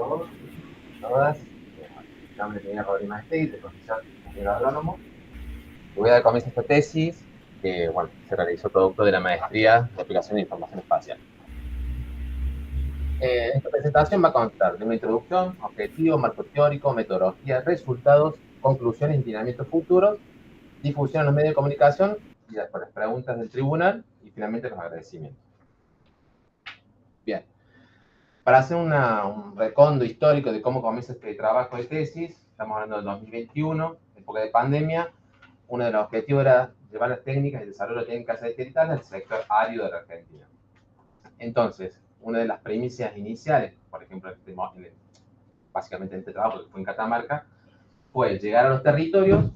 todos y todas. Mi nombre es Miguel Rodríguez Mastegui, de profesor ingeniero agrónomo. Voy a dar comienzo a esta tesis que, bueno, se realizó producto de la maestría de aplicación de información espacial. Esta presentación va a constar de una introducción, objetivo, marco teórico, metodología, resultados, conclusiones y lineamientos futuros, difusión en los medios de comunicación y después las preguntas del tribunal y finalmente los agradecimientos. Bien. Para hacer un recondo histórico de cómo comienza este trabajo de tesis, estamos hablando del 2021, época de pandemia. Uno de los objetivos era llevar las técnicas y el desarrollo de técnicas satelitales al sector árido de la Argentina. Entonces, una de las premisas iniciales, por ejemplo, básicamente en este trabajo que fue en Catamarca, fue llegar a los territorios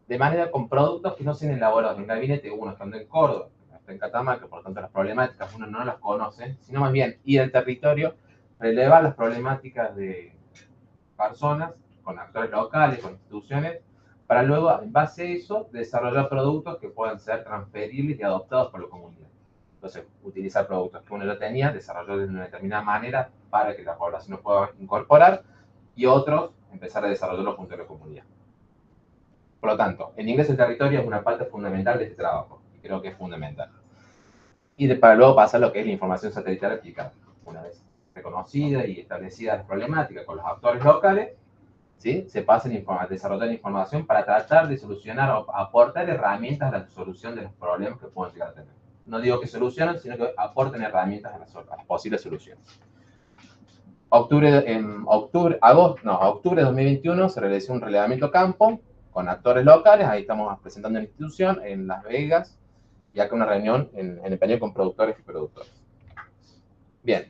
de manera con productos que no sean elaborados en gabinete, uno estando en Córdoba, en Catamarca, por lo tanto las problemáticas uno no las conoce, sino más bien ir al territorio, relevar las problemáticas de personas, con actores locales, con instituciones, para luego, en base a eso, desarrollar productos que puedan ser transferibles y adoptados por la comunidad. Entonces, utilizar productos que uno ya tenía, desarrollarlos de una determinada manera para que la población los pueda incorporar, y otros, empezar a desarrollarlos junto a la comunidad. Por lo tanto, el ingreso al territorio es una parte fundamental de este trabajo, y creo que es fundamental. Y para luego pasar a lo que es la información satelital aplicada. Una vez reconocida y establecida las problemáticas con los actores locales, ¿sí? Se pasa a desarrollar información para tratar de solucionar o aportar herramientas a la solución de los problemas que pueden llegar a tener. No digo que solucionen, sino que aporten herramientas a las posibles soluciones. Octubre de 2021 se realizó un relevamiento campo con actores locales. Ahí estamos presentando una institución en Las Vegas y acá una reunión en español con productores y productoras. Bien,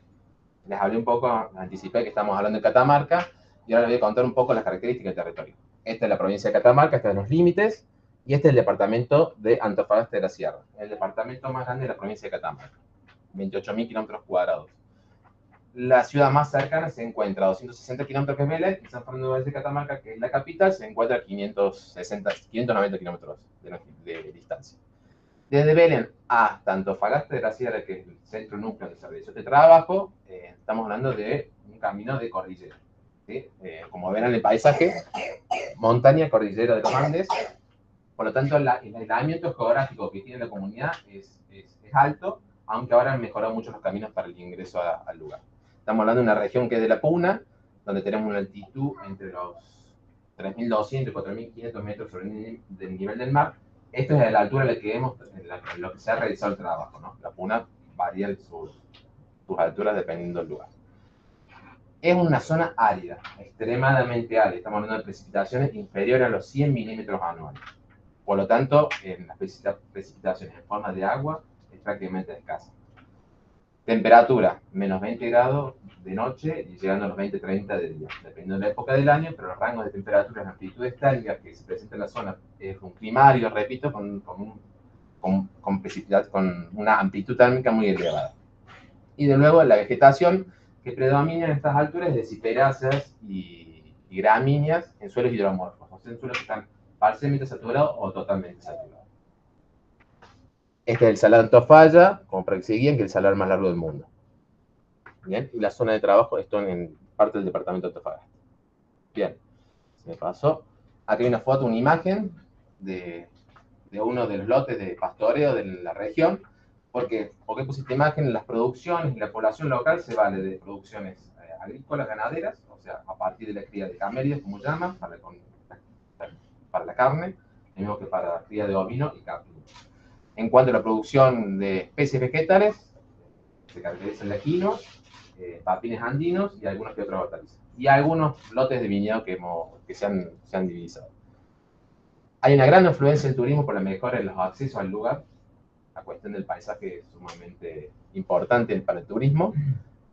les hablé un poco, anticipé que estamos hablando de Catamarca y ahora les voy a contar un poco las características del territorio. Esta es la provincia de Catamarca, esta es los límites, y este es el departamento de Antofagasta de la Sierra, el departamento más grande de la provincia de Catamarca, 28.000 kilómetros cuadrados. La ciudad más cercana se encuentra a 260 kilómetros, que es Vélez, y San Fernando de Catamarca, que es la capital, se encuentra a 590 kilómetros de distancia. Desde Belén hasta Antofagasta de la Sierra, que es el centro núcleo donde se realizó este trabajo, estamos hablando de un camino de cordillera. ¿Sí? Como ven en el paisaje, montaña, cordillera de los Andes. Por lo tanto, el aislamiento geográfico que tiene la comunidad es alto, aunque ahora han mejorado mucho los caminos para el ingreso al lugar. Estamos hablando de una región que es de la Puna, donde tenemos una altitud entre los 3.200 y 4.500 metros sobre el nivel del mar. Esto es a la altura en la que vemos, en lo que se ha realizado el trabajo, ¿no? La Puna varía sus alturas dependiendo del lugar. Es una zona árida, extremadamente árida. Estamos hablando de precipitaciones inferiores a los 100 milímetros anuales. Por lo tanto, las precipitaciones en forma de agua es prácticamente escasa. Temperatura, menos 20 grados de noche y llegando a los 20-30 de día, dependiendo de la época del año, pero los rangos de temperatura, las amplitudes térmicas que se presentan en la zona es un primario, repito, con una amplitud térmica muy elevada. Y de nuevo, la vegetación que predomina en estas alturas es de ciperáceas y gramíneas en suelos hidromorfos, o sea, en suelos que están parcialmente saturados o totalmente saturados. Este es el salar Antofalla, como para que se guíen, que es el salar más largo del mundo. Bien, y la zona de trabajo está en parte del departamento de Antofagasta. Bien, se me pasó. Aquí hay una foto, una imagen de uno de los lotes de pastoreo de la región. ¿Por qué? Porque puse esta imagen. Las producciones y la población local se vale de producciones agrícolas, ganaderas, o sea, a partir de la cría de camellos, como llaman, para la carne, lo mismo que para la cría de ovino y carne. En cuanto a la producción de especies vegetales, se caracterizan laquinos, papines andinos y algunos que otros hortalizas. Y algunos lotes de viñedo que se han divisado. Hay una gran influencia del turismo por la mejora en los accesos al lugar. La cuestión del paisaje es sumamente importante para el turismo.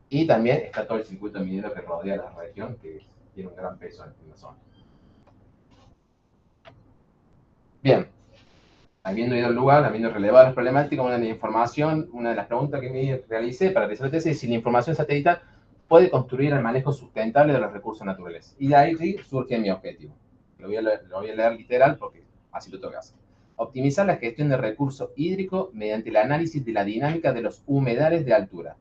Y también está todo el circuito minero que rodea la región, que tiene un gran peso en la zona. Bien, habiendo ido al lugar, habiendo relevado las problemáticas, una de las preguntas que me realicé para realizar la tesis es si la información satelital puede construir el manejo sustentable de los recursos naturales. Y de ahí surge mi objetivo. Lo voy a leer literal porque así lo tengo que hacer. Optimizar la gestión de recursos hídricos mediante el análisis de la dinámica de los humedales de altura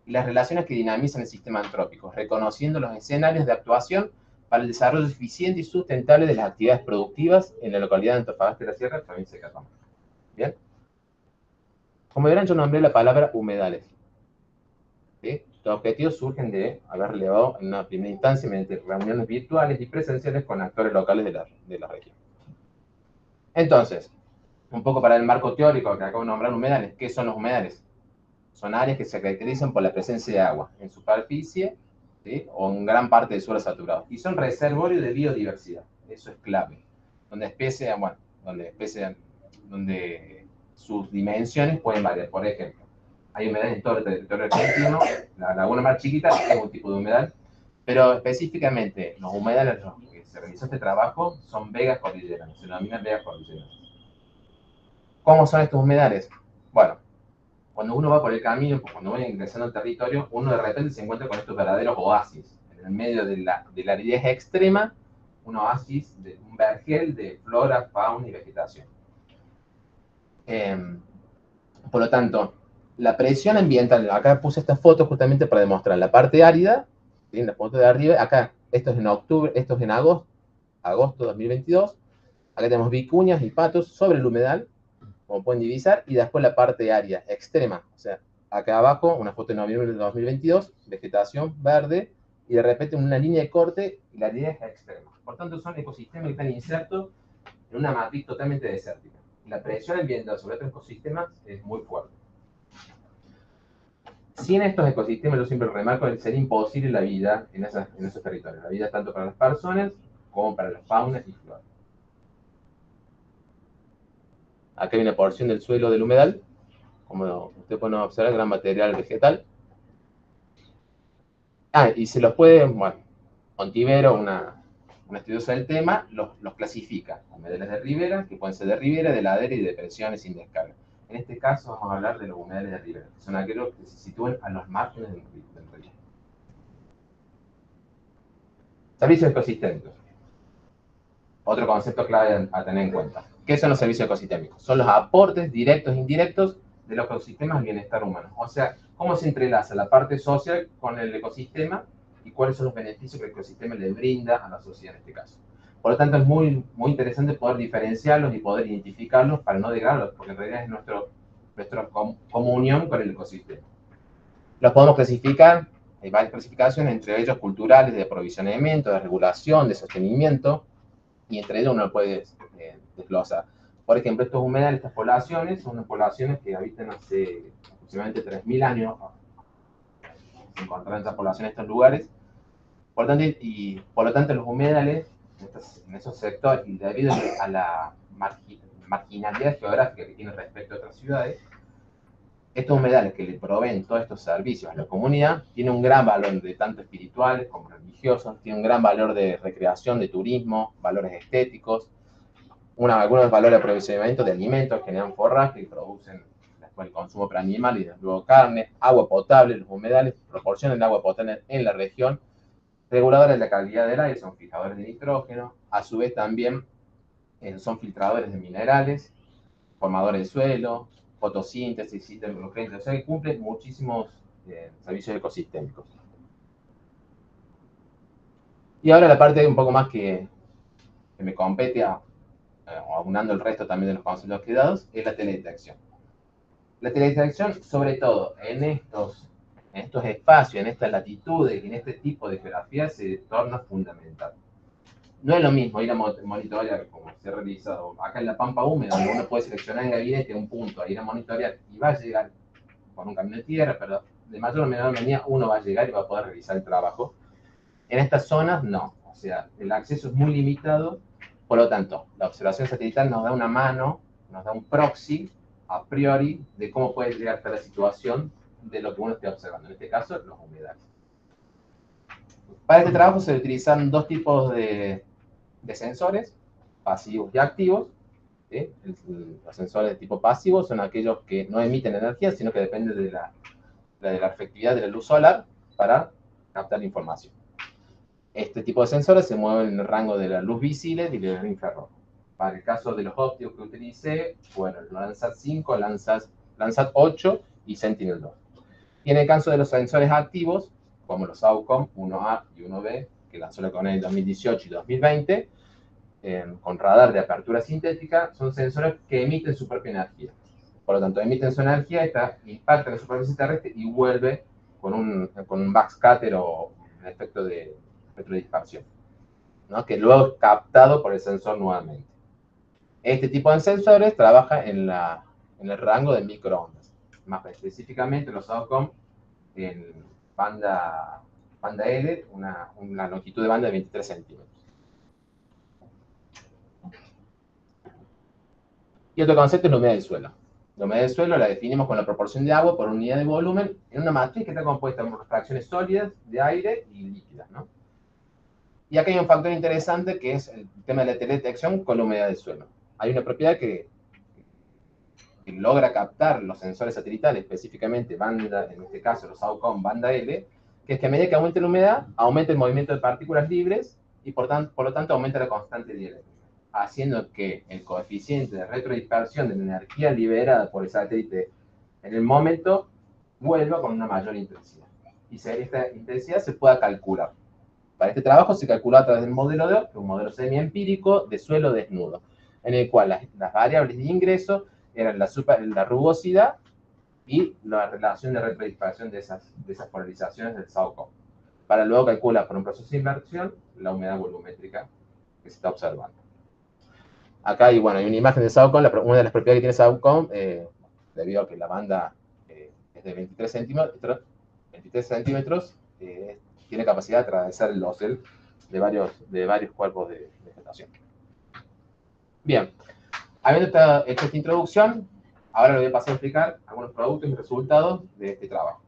y las relaciones que dinamizan el sistema antrópico, reconociendo los escenarios de actuación para el desarrollo eficiente y sustentable de las actividades productivas en la localidad de Antofagasta de la Sierra, provincia de Catamarca. ¿Bien? Como verán, yo nombré la palabra humedales. ¿Sí? Los objetivos surgen de haber relevado en una primera instancia mediante reuniones virtuales y presenciales con actores locales de la región. Entonces, un poco para el marco teórico que acabo de nombrar, humedales. ¿Qué son los humedales? Son áreas que se caracterizan por la presencia de agua en superficie, ¿sí? O en gran parte de suelo saturado. Y son reservorios de biodiversidad. Eso es clave. Donde sus dimensiones pueden variar. Por ejemplo, hay humedales en todo el territorio argentino. La laguna más chiquita es un tipo de humedal. Pero específicamente, los humedales en los que se realizó este trabajo son vegas cordilleranas. Se denominan vegas cordilleranas. ¿Cómo son estos humedales? Bueno, cuando uno va por el camino, cuando va ingresando al territorio, uno de repente se encuentra con estos verdaderos oasis. En el medio de la aridez extrema, un oasis, un vergel de flora, fauna y vegetación. Por lo tanto, la presión ambiental, acá puse esta foto justamente para demostrar la parte árida, ¿sí? En la foto de arriba, acá, esto es en octubre, esto es en agosto 2022, acá tenemos vicuñas y patos sobre el humedal, como pueden divisar, y después la parte árida, extrema, o sea, acá abajo, una foto de noviembre de 2022, vegetación verde, y de repente una línea de corte, y la aridez es extrema. Por tanto, son ecosistemas que están insertos en una matriz totalmente desértica. La presión ambiental sobre estos ecosistemas es muy fuerte. Sin estos ecosistemas, yo siempre remarco que sería imposible la vida en esos territorios. La vida tanto para las personas como para la fauna y flora. Acá hay una porción del suelo del humedal. Como ustedes pueden observar, gran material vegetal. Y se los puede, bueno, Ontivero, un estudioso del tema, los clasifica. Humedales de ribera, que pueden ser de ribera, de ladera y de depresiones sin descarga. En este caso vamos a hablar de los humedales de ribera, que son aquellos que se sitúan a los márgenes del río. Servicios ecosistémicos. Otro concepto clave a tener en cuenta. ¿Qué son los servicios ecosistémicos? Son los aportes directos e indirectos de los ecosistemas al bienestar humano. O sea, cómo se entrelaza la parte social con el ecosistema y cuáles son los beneficios que el ecosistema le brinda a la sociedad en este caso. Por lo tanto, es muy, muy interesante poder diferenciarlos y poder identificarlos para no degradarlos, porque en realidad es nuestra comunión con el ecosistema. Los podemos clasificar, hay varias clasificaciones, entre ellos culturales, de aprovisionamiento, de regulación, de sostenimiento, y entre ellos uno puede desglosar. Por ejemplo, estos humedales, estas poblaciones, son unas poblaciones que habitan hace aproximadamente 3.000 años, se encontraron estas poblaciones en estos lugares, por lo tanto los humedales, en esos sectores, y debido a la marginalidad geográfica que tienen respecto a otras ciudades, estos humedales que le proveen todos estos servicios a la comunidad tienen un gran valor de tanto espirituales como religiosos, tienen un gran valor de recreación, de turismo, valores estéticos, algunos valores de aprovisionamiento de alimentos, generan forraje y producen después el consumo para animales y luego carne, agua potable. Los humedales proporcionan agua potable en la región, reguladores de la calidad del aire, son fijadores de nitrógeno, a su vez también son filtradores de minerales, formadores de suelo, fotosíntesis, o sea que cumplen muchísimos servicios ecosistémicos. Y ahora la parte un poco más que me compete, aunando el resto también de los conceptos quedados, es la teledetección. La teledetección, sobre todo en estos espacios, en estas latitudes, en este tipo de geografía, se torna fundamental. No es lo mismo ir a monitorear, como se ha realizado acá en la Pampa Húmeda, donde uno puede seleccionar en gabinete un punto a ir a monitorear y va a llegar con un camino de tierra, pero de mayor o menor medida uno va a llegar y va a poder realizar el trabajo. En estas zonas no, o sea, el acceso es muy limitado, por lo tanto, la observación satelital nos da una mano, nos da un proxy a priori de cómo puede llegar hasta la situación de lo que uno esté observando, en este caso, los humedales. Para este trabajo se utilizan dos tipos de sensores, pasivos y activos. ¿Sí? Los sensores de tipo pasivo son aquellos que no emiten energía, sino que dependen de la efectividad de la luz solar para captar información. Este tipo de sensores se mueven en el rango de la luz visible y del infrarrojo. Para el caso de los ópticos que utilicé, bueno, el Landsat 5, Landsat 8 y Sentinel-2. Y en el caso de los sensores activos, como los AUCOM 1A y 1B, que lanzó la CONEL en 2018 y 2020, con radar de apertura sintética, son sensores que emiten su propia energía. Por lo tanto, emiten su energía, impacta en la superficie terrestre y vuelve con un backscatter o un efecto de retrodispersión, ¿no? Que luego es captado por el sensor nuevamente. Este tipo de sensores trabaja en el rango de microondas, más específicamente los AUCOM en banda L, una longitud de banda de 23 centímetros. Y otro concepto es la humedad del suelo. La humedad del suelo la definimos con la proporción de agua por unidad de volumen en una matriz que está compuesta por fracciones sólidas, de aire y líquidas, ¿no? Y acá hay un factor interesante que es el tema de la teledetección con la humedad del suelo. Hay una propiedad que logra captar los sensores satelitales, específicamente banda, en este caso los AUCOM banda L, que es que a medida que aumente la humedad, aumenta el movimiento de partículas libres y por lo tanto aumenta la constante dieléctrica, haciendo que el coeficiente de retrodispersión de la energía liberada por el satélite en el momento vuelva con una mayor intensidad. Y esta intensidad se pueda calcular. Para este trabajo se calculó a través del modelo de un modelo semi-empírico de suelo desnudo, en el cual las variables de ingreso eran la rugosidad y la relación de retrodispersión de esas polarizaciones del SAUCOM, para luego calcular por un proceso de inversión la humedad volumétrica que se está observando. Acá hay una imagen de SAUCOM, una de las propiedades que tiene SAUCOM, debido a que la banda es de 23 centímetros, tiene capacidad de atravesar el dosel de varios cuerpos de vegetación. Bien, habiendo hecho esta introducción, ahora le voy a pasar a explicar algunos productos y resultados de este trabajo.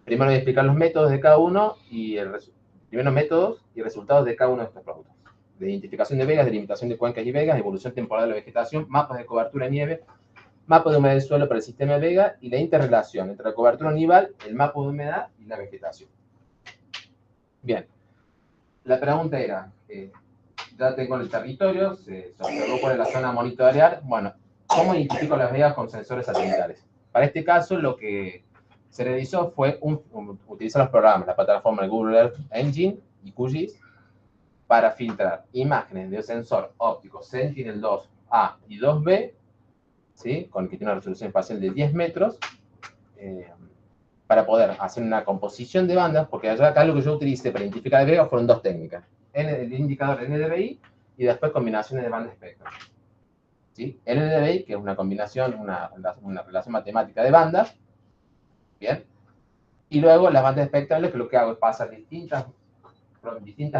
Primero voy a explicar los métodos de cada uno primeros métodos y resultados de cada uno de estos productos. De identificación de vegas, delimitación de cuencas y vegas, evolución temporal de la vegetación, mapas de cobertura de nieve, mapa de humedad del suelo para el sistema de vega y la interrelación entre la cobertura nival, el mapa de humedad y la vegetación. Bien, la pregunta era, ya tengo el territorio, se observó cuál es la zona a monitorear. Bueno, ¿cómo identifico las vegas con sensores satelitales? Para este caso, lo que se realizó fue utilizar los programas, la plataforma de Google Earth Engine y QGIS, para filtrar imágenes de sensor óptico Sentinel-2A y 2B, ¿sí? Con el que tiene una resolución espacial de 10 metros, para poder hacer una composición de bandas, porque acá lo que yo utilicé para identificar las vegas fueron dos técnicas. El indicador NDVI y después combinaciones de banda espectro. ¿Sí? NDVI, que es una combinación, una relación matemática de bandas, ¿bien? Y luego las bandas espectrales, que lo que hago es pasar distintas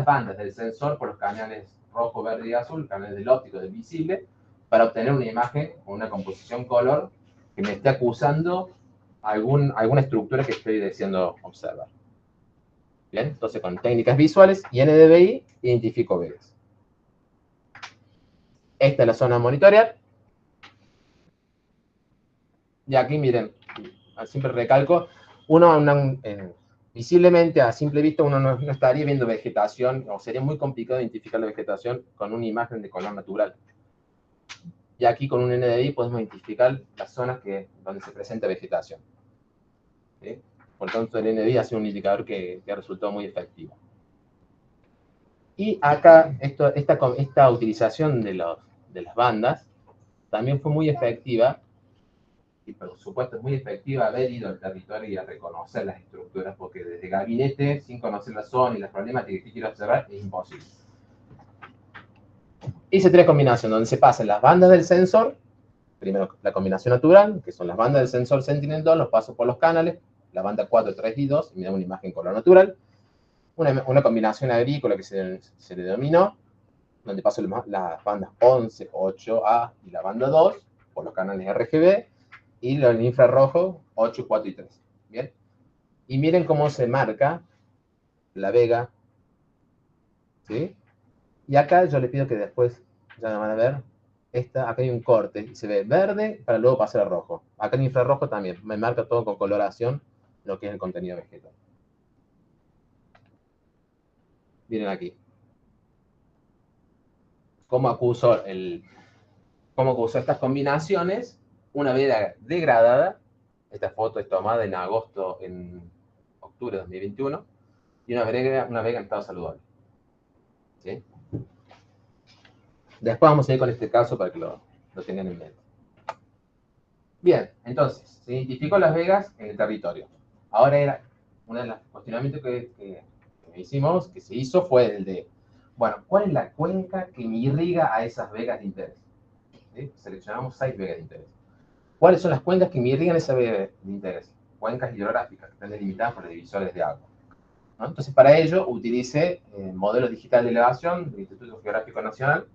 bandas del sensor por los canales rojo, verde y azul, canales del óptico, del visible, para obtener una imagen o una composición color que me esté acusando alguna estructura que estoy deseando observar. Bien, entonces con técnicas visuales y NDVI identifico vegas. Esta es la zona a monitorear. Y aquí miren, siempre recalco, visiblemente a simple vista uno no estaría viendo vegetación, o sería muy complicado identificar la vegetación con una imagen de color natural. Y aquí con un NDVI podemos identificar las zonas donde se presenta vegetación. ¿Sí? Por lo tanto, el NDVI ha sido un indicador que ha resultado muy efectivo. Y acá, esta utilización de las bandas también fue muy efectiva, y por supuesto es muy efectiva haber ido al territorio y a reconocer las estructuras, porque desde gabinete, sin conocer la zona y las problemáticas que quiero observar, es imposible. Hice tres combinaciones, donde se pasan las bandas del sensor, primero la combinación natural, que son las bandas del sensor Sentinel-2, los paso por los canales, la banda 4, 3 y 2, y me da una imagen color natural. Una combinación agrícola que se le denominó, donde paso las bandas 11, 8A y la banda 2, por los canales RGB, y el infrarrojo 8, 4 y 3. ¿Bien? Y miren cómo se marca la vega, ¿sí? Y acá yo le pido que después, ya lo van a ver, acá hay un corte, y se ve verde para luego pasar a rojo. Acá en infrarrojo también, me marca todo con coloración lo que es el contenido vegetal. Miren aquí. Cómo acuso estas combinaciones, una vega degradada Esta foto es tomada en octubre de 2021, y una vega en estado saludable. ¿Sí? Después vamos a ir con este caso para que lo tengan en mente. Bien, entonces, se identificó las vegas en el territorio. Ahora era uno de los cuestionamientos que hicimos, que se hizo, fue el de, bueno, ¿cuál es la cuenca que me irriga a esas vegas de interés? ¿Sí? Seleccionamos 6 vegas de interés. ¿Cuáles son las cuencas que me irrigan esas vegas de interés? Cuencas hidrográficas, que están delimitadas por los divisores de agua, ¿no? Entonces, para ello, utilicé modelos digital de elevación del Instituto Geográfico Nacional.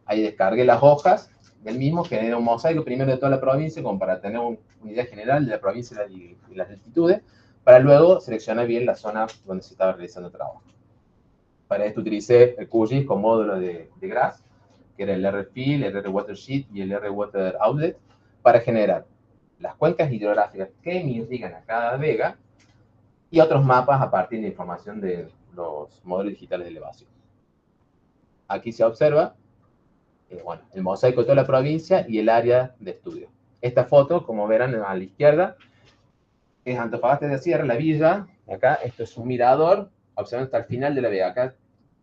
Ahí descargué las hojas del mismo, generé un mosaico primero de toda la provincia, como para tener una idea general de la provincia y las altitudes, para luego seleccionar bien la zona donde se estaba realizando el trabajo. Para esto utilicé el QGIS con módulo de GRASS, que era el RFill, el RWatersheet y el RWaterOutlet, para generar las cuencas hidrográficas que me irrigan a cada vega y otros mapas a partir de información de los modelos digitales de elevación. Aquí se observa bueno, el mosaico de toda la provincia y el área de estudio. Esta foto, como verán a la izquierda, es Antofagasta de Sierra, la villa. Acá, esto es un mirador, observando hasta el final de la vega. Acá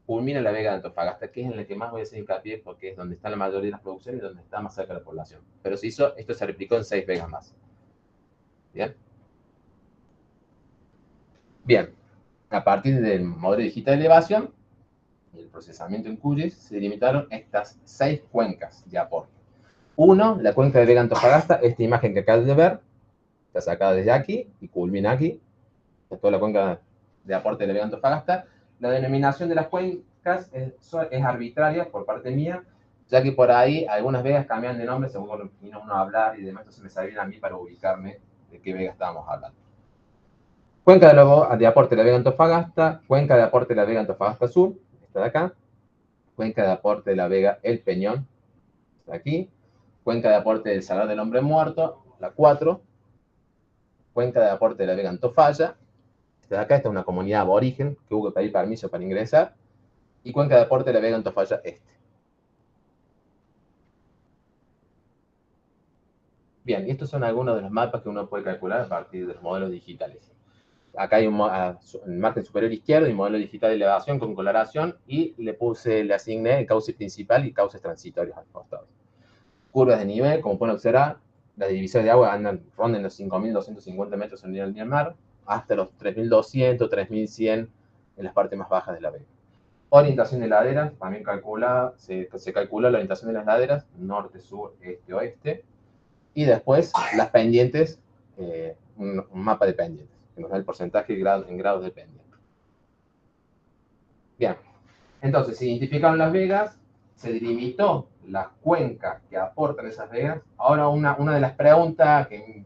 culmina la vega de Antofagasta, que es en la que más voy a hacer hincapié porque es donde está la mayoría de las producciones y donde está más cerca de la población. Pero esto se replicó en 6 vegas más. ¿Bien? Bien. A partir del modelo digital de elevación y el procesamiento en QGIS, se delimitaron estas 6 cuencas de aporte. Uno, la cuenca de Vega Antofagasta, esta imagen que acabas de ver, está sacada desde aquí y culmina aquí. Es toda la cuenca de aporte de la Vega Antofagasta. La denominación de las cuencas es arbitraria por parte mía, ya que por ahí algunas vegas cambian de nombre según vino uno a hablar y demás, entonces me servían a mí para ubicarme de qué vega estábamos hablando. Cuenca de aporte de la Vega Antofagasta, cuenca de aporte de la Vega Antofagasta Sur, esta de acá, cuenca de aporte de la Vega El Peñón, esta de aquí, cuenca de aporte del Salar del Hombre Muerto, la 4, cuenca de aporte de la Vega Antofalla, esta de acá, esta es una comunidad aborigen que hubo que pedir permiso para ingresar, y cuenca de aporte de la Vega Antofalla Este. Bien, y estos son algunos de los mapas que uno puede calcular a partir de los modelos digitales. Acá hay en el margen superior izquierdo, un modelo digital de elevación con coloración, y le asigné el cauce principal y cauces transitorios al costado. Curvas de nivel, como pueden observar, las divisiones de agua rondan los 5.250 metros en el nivel del mar, hasta los 3.200, 3.100 en las partes más bajas de la vega. Orientación de laderas, también se calcula la orientación de las laderas, norte, sur, este, oeste, y después las pendientes, un mapa de pendientes, que nos da el porcentaje en grados de pendiente. Bien, entonces se identificaron las vegas, se delimitó las cuencas que aportan esas vegas. Ahora una de las preguntas que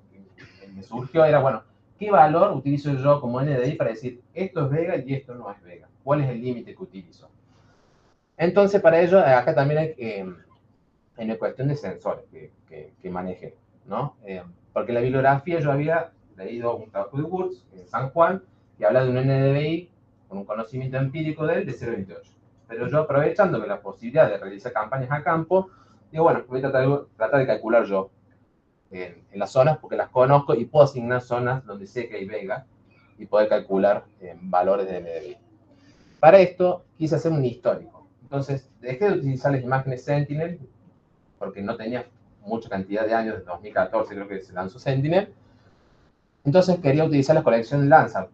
me surgió era, bueno, ¿qué valor utilizo yo como NDI para decir esto es vega y esto no es vega? ¿Cuál es el límite que utilizo? Entonces, para ello, acá también hay una cuestión de sensores que maneje, ¿no? Porque en la bibliografía yo había leído un trabajo de Wurtz en San Juan que habla de un NDVI con un conocimiento empírico de él de 0.28. Pero yo, aprovechando que la posibilidad de realizar campañas a campo, digo, bueno, voy a tratar de calcular yo en las zonas porque las conozco y puedo asignar zonas donde sé que hay vega y poder calcular valores de NDVI. Para esto quise hacer un histórico. Entonces, dejé de utilizar las imágenes Sentinel porque no tenía mucha cantidad de años, desde 2014 creo que se lanzó Sentinel. Entonces quería utilizar la colección Landsat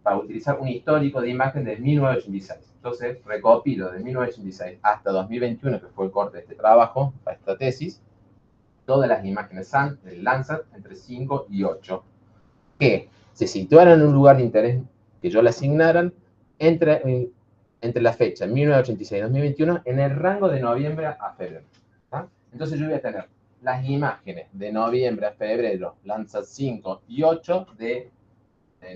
para utilizar un histórico de imagen de 1986. Entonces recopilo de 1986 hasta 2021, que fue el corte de este trabajo, para esta tesis, todas las imágenes del Landsat entre 5 y 8, que se situaran en un lugar de interés que yo le asignaran entre la fecha 1986 y 2021 en el rango de noviembre a febrero. ¿Ah? Entonces yo voy a tener las imágenes de noviembre a febrero, Landsat 5 y 8, de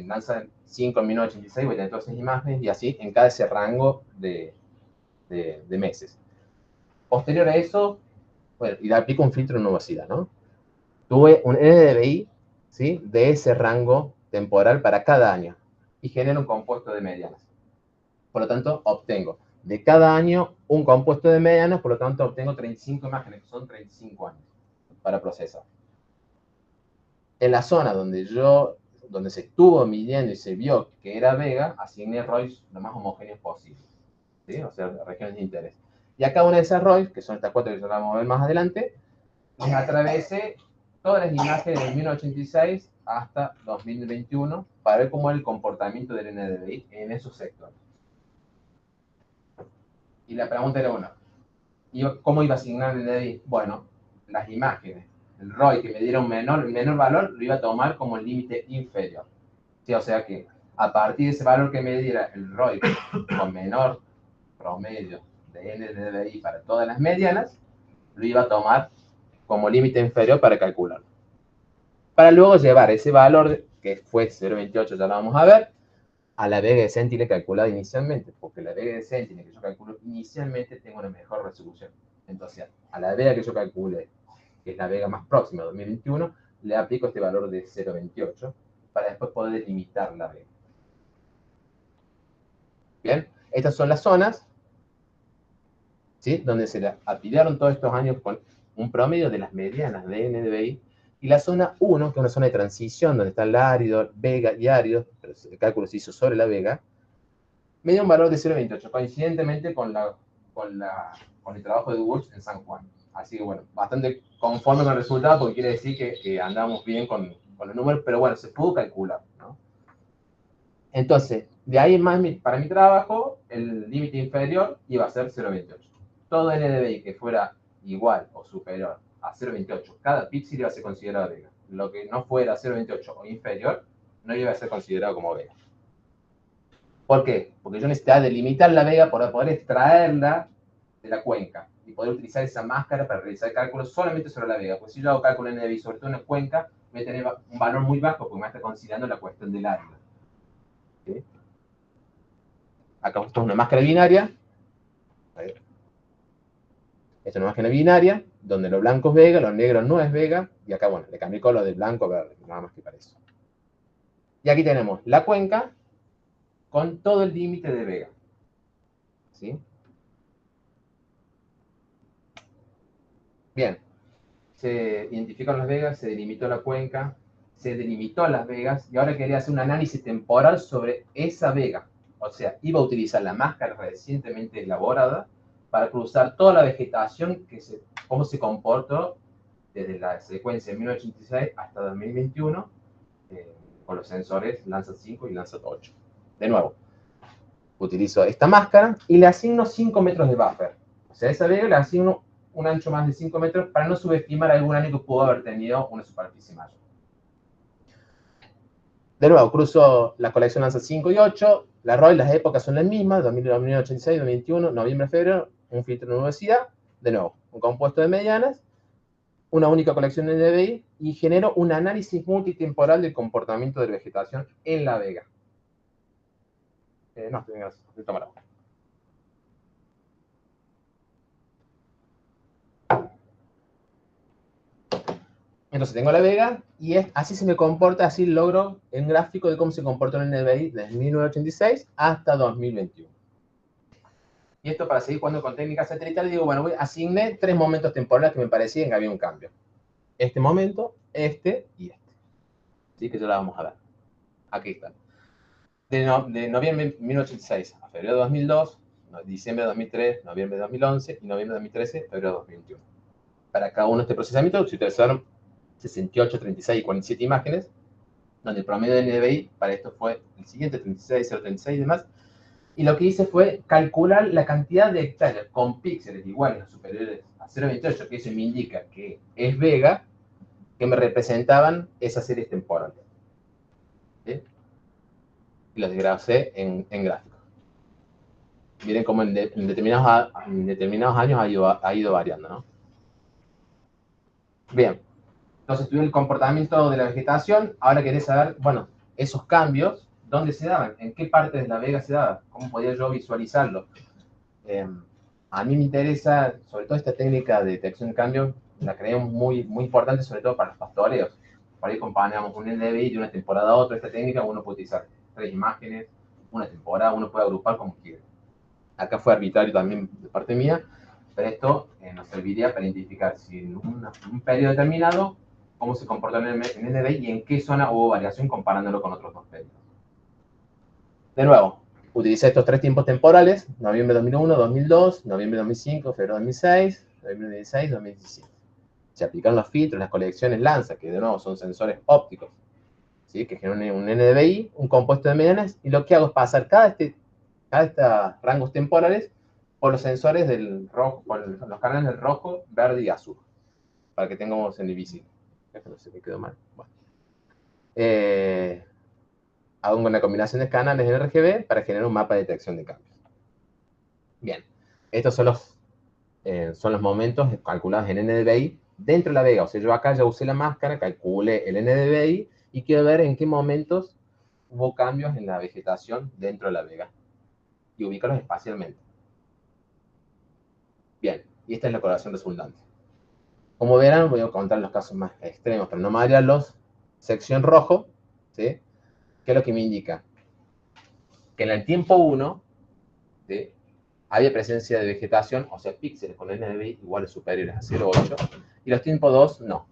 Landsat 5 en 1986, voy a tener todas esas imágenes y así en cada ese rango de meses. Posterior a eso, bueno, y le aplico un filtro de nubosidad, ¿no? Tuve un NDVI, ¿sí?, de ese rango temporal para cada año y genero un compuesto de medianas. Por lo tanto, obtengo de cada año un compuesto de medianas, por lo tanto, obtengo 35 imágenes, que son 35 años para procesar. En la zona donde se estuvo midiendo y se vio que era vega, asigné ROIs lo más homogéneos posible, ¿sí? O sea, regiones de interés. Y a cada una de esas ROIs, que son estas 4 que vamos a ver más adelante, les atravesé todas las imágenes de 1986 hasta 2021 para ver cómo era el comportamiento del NDVI en esos sectores. Y la pregunta era, bueno, ¿cómo iba a asignar el NDVI? Bueno, las imágenes, el ROI que me diera un menor valor, lo iba a tomar como el límite inferior. ¿Sí? O sea que a partir de ese valor que me diera el ROI con menor promedio de NDVI para todas las medianas, lo iba a tomar como límite inferior para calcularlo. Para luego llevar ese valor, que fue 0,28, ya lo vamos a ver, a la vega de Sentinel calculada inicialmente, porque la vega de Sentinel que yo calculo inicialmente tengo una mejor resolución. Entonces, a la vega que yo calcule, que es la vega más próxima, 2021, le aplico este valor de 0,28 para después poder delimitar la vega. Bien, estas son las zonas, ¿sí?, donde se apilaron todos estos años con un promedio de las medianas de NDVI, y la zona 1, que es una zona de transición, donde está el árido, vega y árido, pero el cálculo se hizo sobre la vega, me dio un valor de 0,28, coincidentemente con el trabajo de Wurtz en San Juan. Así que bueno, bastante conforme con el resultado, porque quiere decir que andamos bien con los números, pero bueno, se pudo calcular, ¿no? Entonces, de ahí más para mi trabajo, el límite inferior iba a ser 0,28. Todo NDVI que fuera igual o superior a 0,28, cada píxel iba a ser considerado vega. Lo que no fuera 0,28 o inferior, no iba a ser considerado como vega. ¿Por qué? Porque yo necesitaba delimitar la vega para poder extraerla de la cuenca y poder utilizar esa máscara para realizar cálculos solamente sobre la vega. Pues si yo hago cálculo en NDVI sobre todo en una cuenca, voy a tener un valor muy bajo porque me está considerando la cuestión del área. ¿Sí? Acá esto es una máscara binaria. Esto es una máscara binaria, donde lo blanco es vega, lo negro no es vega, y acá, bueno, le cambié el color de blanco a verde, nada más que para eso. Y aquí tenemos la cuenca con todo el límite de vega. ¿Sí? Bien, se identificaron las vegas, se delimitó la cuenca, se delimitó las vegas, y ahora quería hacer un análisis temporal sobre esa vega. O sea, iba a utilizar la máscara recientemente elaborada para cruzar toda la vegetación, cómo se comportó desde la secuencia de 1986 hasta 2021, con los sensores Landsat 5 y Landsat 8. De nuevo, utilizo esta máscara y le asigno 5 metros de buffer. O sea, a esa vega le asigno un ancho más de 5 metros para no subestimar algún año que pudo haber tenido una superficie mayor. De nuevo, cruzo la colección Landsat 5 y 8, la ROI, las épocas son las mismas, 2086, 2021, noviembre, febrero, un filtro de nubosidad, de nuevo, un compuesto de medianas, una única colección de NDVI, y genero un análisis multitemporal del comportamiento de la vegetación en la vega. No, gracias, voy a tomar agua. Entonces tengo la vega y así se me comporta, así logro un gráfico de cómo se comportó el NDVI desde 1986 hasta 2021. Y esto para seguir jugando con técnicas satelitales, digo, bueno, asigné 3 momentos temporales que me parecían que había un cambio. Este momento, este y este. Así que ya la vamos a ver. Aquí está. De noviembre de 1986 a febrero de 2002, diciembre de 2003, noviembre de 2011 y noviembre de 2013, febrero de 2021. Para cada uno de este procesamiento se utilizaron 68, 36 y 47 imágenes, donde el promedio de NDVI para esto fue el siguiente, 36, 036 y demás. Y lo que hice fue calcular la cantidad de hectáreas con píxeles iguales o superiores a 0,28, que eso me indica que es vega, que me representaban esas series temporales. ¿Sí? Y los desgracé en gráficos. Miren cómo en determinados años ha ido variando, ¿no? Bien. Entonces, estudié el comportamiento de la vegetación. Ahora querés saber, bueno, esos cambios, ¿dónde se daban? ¿En qué parte de la vega se daban? ¿Cómo podía yo visualizarlo? A mí me interesa, sobre todo esta técnica de detección de cambio, la creo muy, muy importante, sobre todo para los pastoreos. Por ahí comparamos un NDVI de una temporada a otra. Esta técnica uno puede utilizar 3 imágenes, una temporada, uno puede agrupar como quiera. Acá fue arbitrario también de parte mía, pero esto nos serviría para identificar si en un periodo determinado cómo se comportó en el NDVI y en qué zona hubo variación comparándolo con otros dos periodos. De nuevo, utilicé estos tres tiempos temporales, noviembre 2001, 2002, noviembre 2005, febrero 2006, noviembre 2016, 2017. Se aplicaron los filtros, las colecciones Lanza, que de nuevo son sensores ópticos, ¿sí? Que generan un NDVI, un compuesto de medianas, y lo que hago es pasar cada estos rangos temporales por los sensores del rojo, por los canales del rojo, verde y azul, para que tengamos en visible. Esto no se me quedó mal. Bueno. Hago una combinación de canales en RGB para generar un mapa de detección de cambios. Bien, estos son los momentos calculados en NDVI dentro de la vega. O sea, yo acá ya usé la máscara, calculé el NDVI y quiero ver en qué momentos hubo cambios en la vegetación dentro de la vega y ubicarlos espacialmente. Bien, y esta es la correlación resultante. Como verán, voy a contar los casos más extremos, pero no me haría los sección rojo, ¿sí? ¿Qué es lo que me indica? Que en el tiempo 1, ¿sí?, había presencia de vegetación, o sea, píxeles con NDVI iguales superiores a 0,8, y los tiempos 2 no,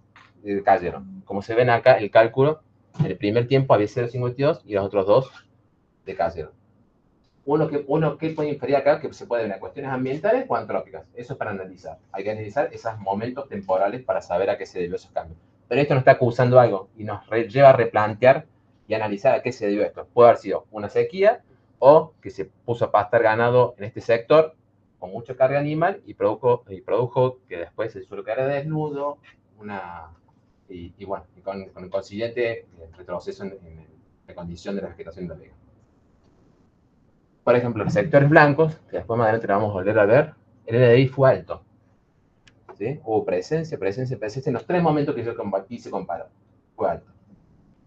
cayeron. Como se ven acá, el cálculo, en el primer tiempo había 0,52 y los otros dos decayeron. Uno que puede inferir acá que se puede ver a cuestiones ambientales o antrópicas. Eso es para analizar. Hay que analizar esos momentos temporales para saber a qué se debió esos cambios. Pero esto nos está acusando algo y nos lleva a replantear y analizar a qué se debió esto. Puede haber sido una sequía o que se puso a pastar ganado en este sector con mucha carga animal y produjo que después el suelo quedara desnudo, y bueno, y con el consiguiente retroceso en la condición de la vegetación de la vega. Por ejemplo, los sectores blancos, que después más adelante vamos a volver a ver, el NDVI fue alto. ¿Sí? Hubo presencia en los tres momentos que yo compartí y se comparó. Fue alto.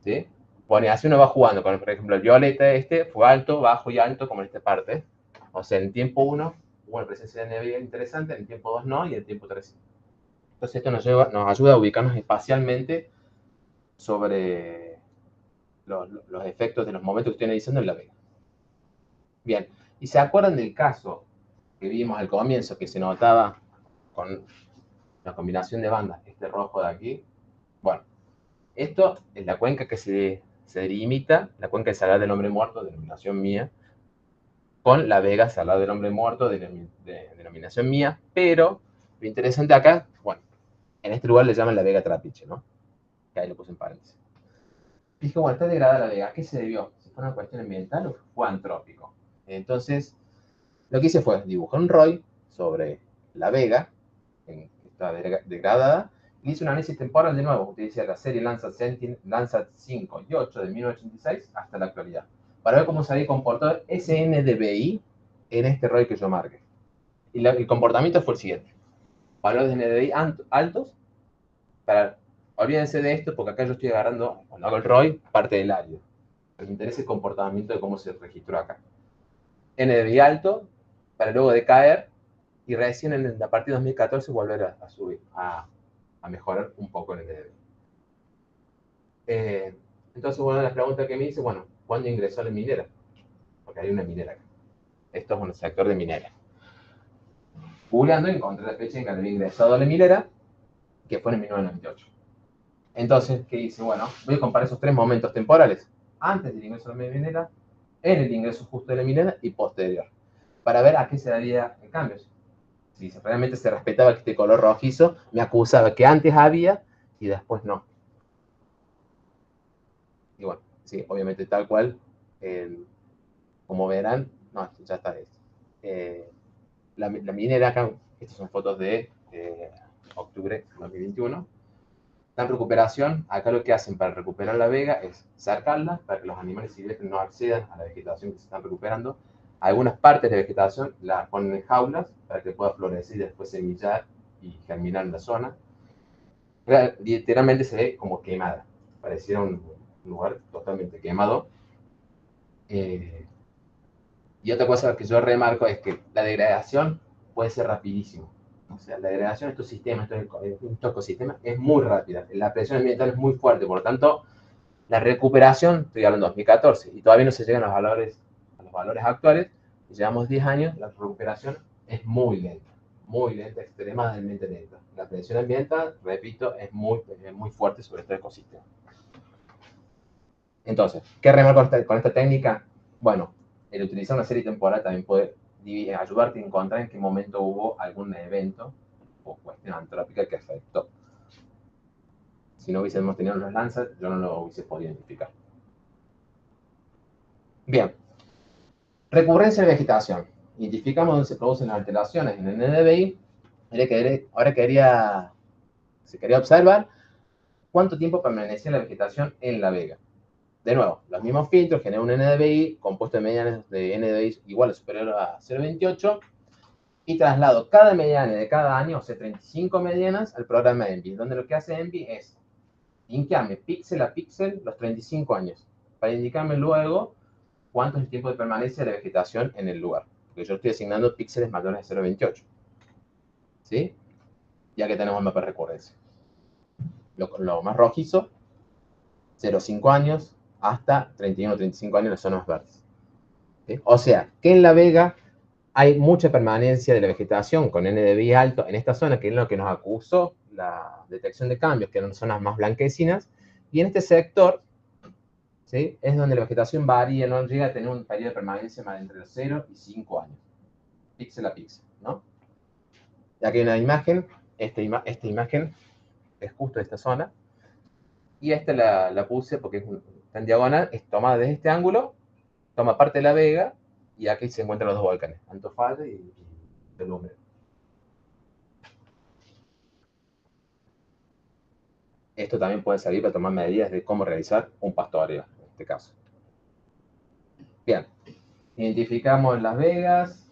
¿Sí? Bueno, y así uno va jugando con, por ejemplo, el violeta fue alto, bajo y alto, como en esta parte. O sea, en tiempo 1 hubo una presencia de NDVI interesante, en el tiempo 2 no, y en el tiempo 3 sí. Entonces esto nos ayuda a ubicarnos espacialmente sobre los efectos de los momentos que estoy analizando en la vega. Bien, ¿y se acuerdan del caso que vimos al comienzo, que se notaba con la combinación de bandas, este rojo de aquí? Bueno, esto es la cuenca que se delimita, la cuenca del Salar del Hombre Muerto, denominación mía, con la Vega Salar del Hombre Muerto, denominación mía, pero lo interesante acá, bueno, en este lugar le llaman la Vega Trapiche, ¿no? Que ahí lo puse en paréntesis. Dije, bueno, está degradada la Vega, ¿a qué se debió? ¿Si fue una cuestión ambiental o fue antrópico? Entonces, lo que hice fue dibujar un ROI sobre la Vega, que está degradada, y hice un análisis temporal de nuevo. Utilicé la serie Landsat 5 y 8 de 1986 hasta la actualidad, para ver cómo se había comportado ese NDVI en este ROI que yo marqué. Y el comportamiento fue el siguiente. Valores de NDVI altos, olvídense de esto, porque acá yo estoy agarrando, cuando hago el ROI, parte del área. Me interesa el comportamiento de cómo se registró acá. NDVI alto, para luego decaer, y recién a partir de 2014 volver a subir, a mejorar un poco el NDVI. Entonces, bueno, la pregunta que me hice, bueno, ¿cuándo ingresó a la minera? Porque hay una minera acá. Esto es un sector de minera. Googleando encontré la fecha en que había ingresado a la minera, que fue en 1998. Entonces, ¿qué hice? Bueno, voy a comparar esos tres momentos temporales. Antes del ingreso a la minera, en el ingreso justo de la minera y posterior. Para ver a qué se daría el cambio. Si realmente se respetaba este color rojizo, me acusaba que antes había y después no. Y bueno, sí, obviamente tal cual, como verán, no, ya está esto. La minera acá, estas son fotos de octubre de 2021. Está en recuperación. Acá lo que hacen para recuperar la vega es cercarla para que los animales silvestres no accedan a la vegetación que se están recuperando. Algunas partes de vegetación las ponen en jaulas para que pueda florecer y después semillar y germinar en la zona. Literalmente se ve como quemada. Pareciera un lugar totalmente quemado. Y otra cosa que yo remarco es que la degradación puede ser rapidísima. O sea, la degradación de estos sistemas, estos ecosistemas, es muy rápida. La presión ambiental es muy fuerte. Por lo tanto, la recuperación, estoy hablando de 2014, y todavía no se llegan a los valores actuales, llevamos 10 años, la recuperación es muy lenta. muy lenta, extremadamente lenta. La presión ambiental, repito, es muy fuerte sobre este ecosistema. Entonces, ¿qué remarco con esta técnica? Bueno, el utilizar una serie temporal también puede ayudarte a encontrar en qué momento hubo algún evento o cuestión antrópica que afectó. Si no hubiésemos tenido los Landsat, yo no lo hubiese podido identificar. Bien, recurrencia de vegetación. Identificamos dónde se producen las alteraciones en el NDVI. Ahora se quería observar cuánto tiempo permanecía la vegetación en la vega. De nuevo, los mismos filtros generan un NDVI compuesto de medianas de NDVI igual o superior a 0,28 y traslado cada mediana de cada año, o sea, 35 medianas, al programa ENVI, donde lo que hace ENVI es linkearme píxel a píxel los 35 años, para indicarme luego cuánto es el tiempo de permanencia de la vegetación en el lugar, porque yo estoy asignando píxeles mayores de 0,28, ¿sí? Ya que tenemos el mapa de recurrencia. Lo más rojizo, 0,5 años hasta 31 o 35 años en las zonas verdes. ¿Sí? O sea, que en La Vega hay mucha permanencia de la vegetación con NDVI alto en esta zona, que es lo que nos acusó la detección de cambios, que eran zonas más blanquecinas, y en este sector, ¿sí?, es donde la vegetación varía, no llega a tener un periodo de permanencia más entre los 0 y 5 años, píxel a píxel, ¿no? Y aquí hay una imagen, esta imagen es justo de esta zona, y esta la puse porque está en diagonal, es tomada desde este ángulo, toma parte de La Vega, y aquí se encuentran los dos volcanes, Antofalla y Belúmero. Esto también puede servir para tomar medidas de cómo realizar un pastoreo, en este caso. Bien, identificamos Las Vegas,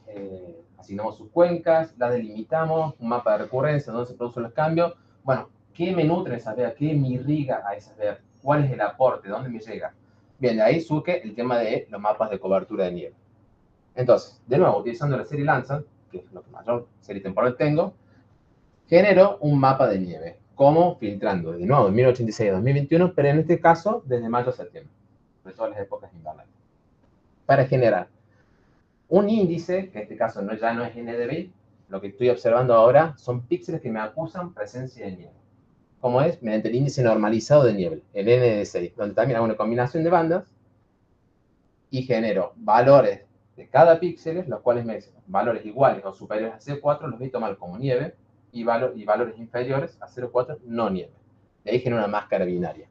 asignamos sus cuencas, las delimitamos, un mapa de recurrencia, donde se producen los cambios. Bueno, ¿qué me nutre esas vegas? ¿Qué me irriga a esas vegas? ¿Cuál es el aporte? ¿Dónde me llega? Bien, de ahí surge el tema de los mapas de cobertura de nieve. Entonces, de nuevo, utilizando la serie Landsat, que es lo que mayor serie temporal tengo, genero un mapa de nieve. ¿Cómo? Filtrando, de nuevo, de 1986 a 2021, pero en este caso, desde mayo a septiembre, de todas las épocas invernales. Para generar un índice, que en este caso ya no es NDVI, lo que estoy observando ahora son píxeles que me acusan presencia de nieve. ¿Cómo es? Mediante el índice normalizado de nieve, el ND6, donde también hago una combinación de bandas y genero valores de cada píxel, los cuales me dicen valores iguales o superiores a 0,4 los voy a tomar como nieve y valores inferiores a 0,4 no nieve. De ahí genero una máscara binaria,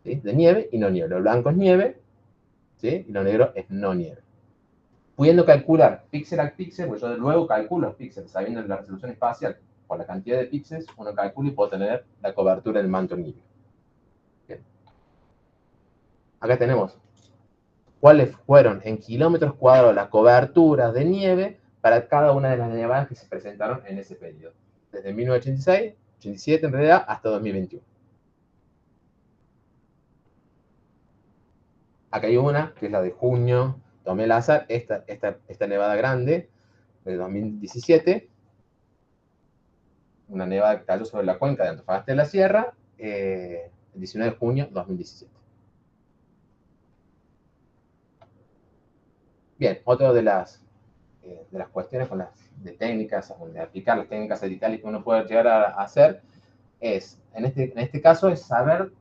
¿sí?, de nieve y no nieve. Lo blanco es nieve, ¿sí?, y lo negro es no nieve. Pudiendo calcular píxel a píxel, pues yo luego calculo los píxeles, sabiendo la resolución espacial, por la cantidad de píxeles, uno calcula y puedo tener la cobertura del manto nível. Bien. Acá tenemos cuáles fueron en kilómetros cuadrados la cobertura de nieve para cada una de las nevadas que se presentaron en ese periodo, desde 1986, 87 en realidad, hasta 2021. Acá hay una, que es la de junio, tomé el azar, esta nevada grande, de 2017, una nevada que cayó sobre la cuenca de Antofagasta de la Sierra, el 19 de junio de 2017. Bien, otra de las cuestiones de técnicas, de aplicar las técnicas satelitales que uno puede llegar a hacer, es, en este caso, es saber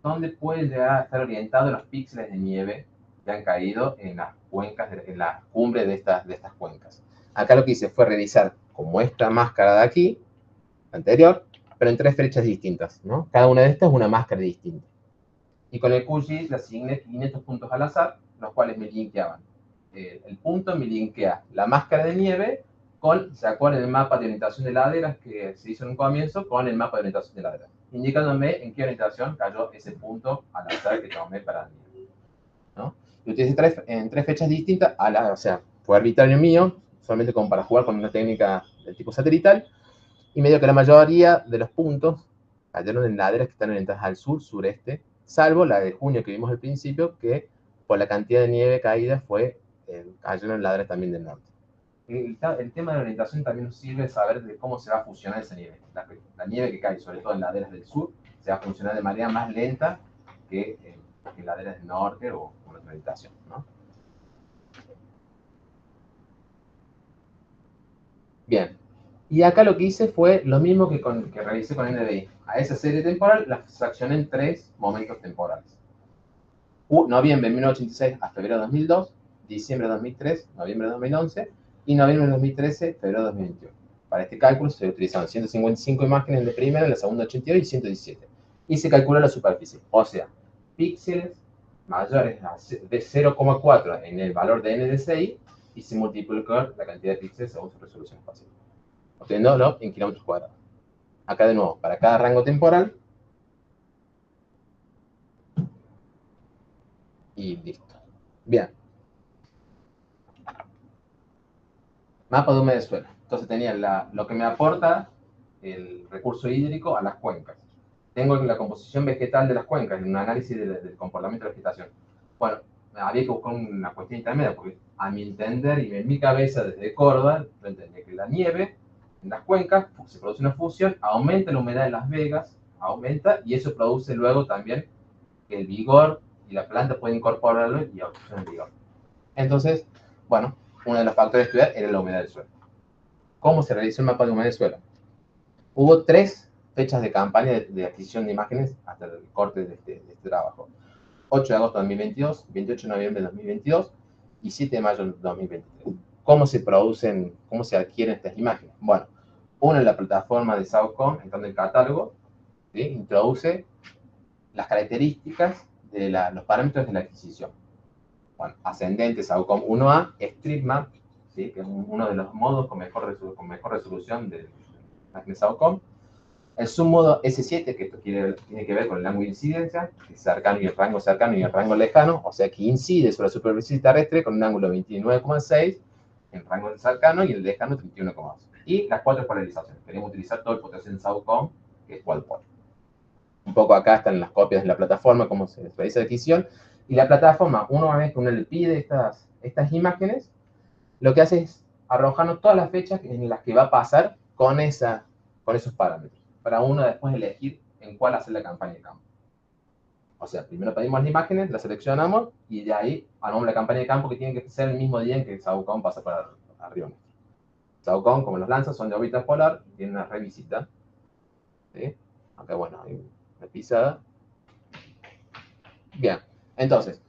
dónde pueden llegar a estar orientados los píxeles de nieve que han caído en las cuencas, en la cumbre de estas cuencas. Acá lo que hice fue revisar como esta máscara de aquí, anterior, pero en 3 fechas distintas, ¿no? Cada una de estas es una máscara distinta. Y con el QGIS le asigné 500 puntos al azar, los cuales me linkeaban. El punto me linkea la máscara de nieve con, ¿se acuerdan el mapa de orientación de laderas que se hizo en un comienzo? Con el mapa de orientación de laderas, indicándome en qué orientación cayó ese punto al azar que tomé para la nieve, ¿no? Lo utilicé en 3 fechas distintas, o sea, fue arbitrario mío, solamente como para jugar con una técnica del tipo satelital, y me dio que la mayoría de los puntos cayeron en laderas que están orientadas al sur, sureste, salvo la de junio que vimos al principio, que por la cantidad de nieve caída cayeron en laderas también del norte. El tema de la orientación también nos sirve saber de cómo se va a funcionar esa nieve. La nieve que cae, sobre todo en laderas del sur, se va a funcionar de manera más lenta que en laderas del norte o con otra orientación, ¿no? Bien. Y acá lo que hice fue lo mismo que realicé con NDVI. A esa serie temporal la fraccioné en 3 momentos temporales. Noviembre de 1986 a febrero de 2002, diciembre de 2003, noviembre de 2011 y noviembre de 2013, febrero de 2021. Para este cálculo se utilizaron 155 imágenes en la primera, en la segunda 82 y 117. Y se calcula la superficie, o sea, píxeles mayores de 0,4 en el valor de NDCI y se multiplica la cantidad de píxeles según su resolución espacial, obteniéndolo en kilómetros cuadrados. Acá de nuevo, para cada rango temporal. Y listo. Bien. Mapa de humedad de suelo. Entonces tenía lo que me aporta el recurso hídrico a las cuencas. Tengo la composición vegetal de las cuencas, un análisis del comportamiento de la vegetación. Bueno, había que buscar una cuestión intermedia, porque a mi entender y en mi cabeza desde Córdoba, yo entendía que la nieve en las cuencas se produce una fusión, aumenta la humedad de las vegas, aumenta, y eso produce luego también que el vigor y la planta puede incorporarlo y obtener el vigor. Entonces, bueno, uno de los factores a estudiar era la humedad del suelo. ¿Cómo se realizó el mapa de humedad del suelo? Hubo 3 fechas de campaña de adquisición de imágenes hasta el corte de este trabajo. 8 de agosto de 2022, 28 de noviembre de 2022 y 7 de mayo de 2023. ¿Cómo se producen, cómo se adquieren estas imágenes? Bueno, uno en la plataforma de SAOCOM, entrando en el catálogo, ¿sí? Introduce las características de los parámetros de la adquisición. Bueno, ascendente SAOCOM 1A, StreetMap, ¿sí? Que es uno de los modos con mejor resolución de SAOCOM. El submodo S7, que esto tiene que ver con el ángulo de incidencia, el cercano y el rango lejano, o sea que incide sobre la superficie terrestre con un ángulo 29,6 en rango cercano y el lejano 31,2. Y las 4 polarizaciones. Queremos utilizar todo el potencial en SAOCOM, que es quad pol. Un poco acá están las copias de la plataforma, cómo se realiza la adquisición. Y la plataforma, una vez que uno le pide estas imágenes, lo que hace es arrojarnos todas las fechas en las que va a pasar con esos parámetros, para uno después elegir en cuál hacer la campaña de campo. O sea, primero pedimos las imágenes, las seleccionamos y de ahí armamos la campaña de campo que tiene que ser el mismo día en que SAOCOM pasa para arriba. SAOCOM, como los lanzas, son de órbita polar, tienen una revisita. ¿Sí? Acá, bueno, hay una pisada. Bien, entonces,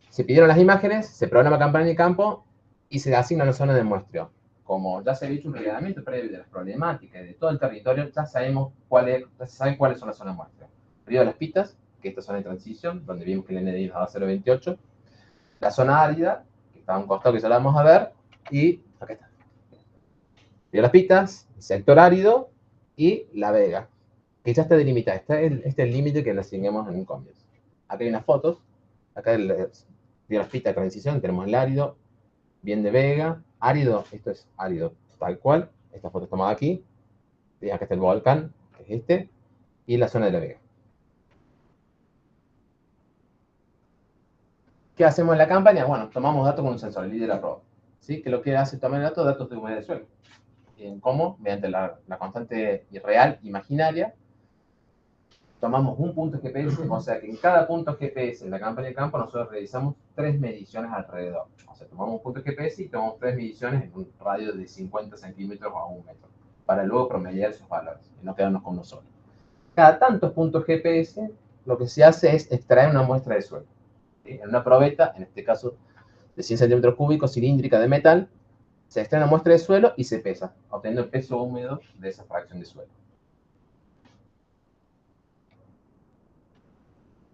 se pidieron las imágenes, se programa campaña de campo y se asigna una zona de muestreo. Como ya se ha hecho un reglamento previo de las problemáticas de todo el territorio, ya sabemos cuáles son las zonas de muestreo. Río de las Pitas, que es esta zona de transición, donde vimos que el NDI nos daba 0,28. La zona árida, que está a un costado que ya la vamos a ver, y acá está. Río de las Pitas, el sector árido y La Vega, que ya está delimitada. Este es el límite que le asignamos en un comienzo. Acá hay unas fotos. Acá de las pistas de transición tenemos el árido, bien de Vega, árido, esto es árido tal cual, esta foto es tomada aquí, y acá está el volcán, que es este, y la zona de la Vega. ¿Qué hacemos en la campaña? Bueno, tomamos datos con un sensor, el líder probe, ¿sí? Que lo que hace es tomar datos de humedad de suelo. ¿Cómo? Mediante la constante real imaginaria, tomamos un punto GPS, o sea que en cada punto GPS en la campaña de campo nosotros realizamos 3 mediciones alrededor. O sea, tomamos un punto GPS y tomamos 3 mediciones en un radio de 50 centímetros a 1 metro, para luego promediar sus valores y no quedarnos con uno solo. Cada tantos puntos GPS, lo que se hace es extraer una muestra de suelo. ¿Sí? En una probeta, en este caso de 100 centímetros cúbicos, cilíndrica de metal, se extrae una muestra de suelo y se pesa, obteniendo el peso húmedo de esa fracción de suelo.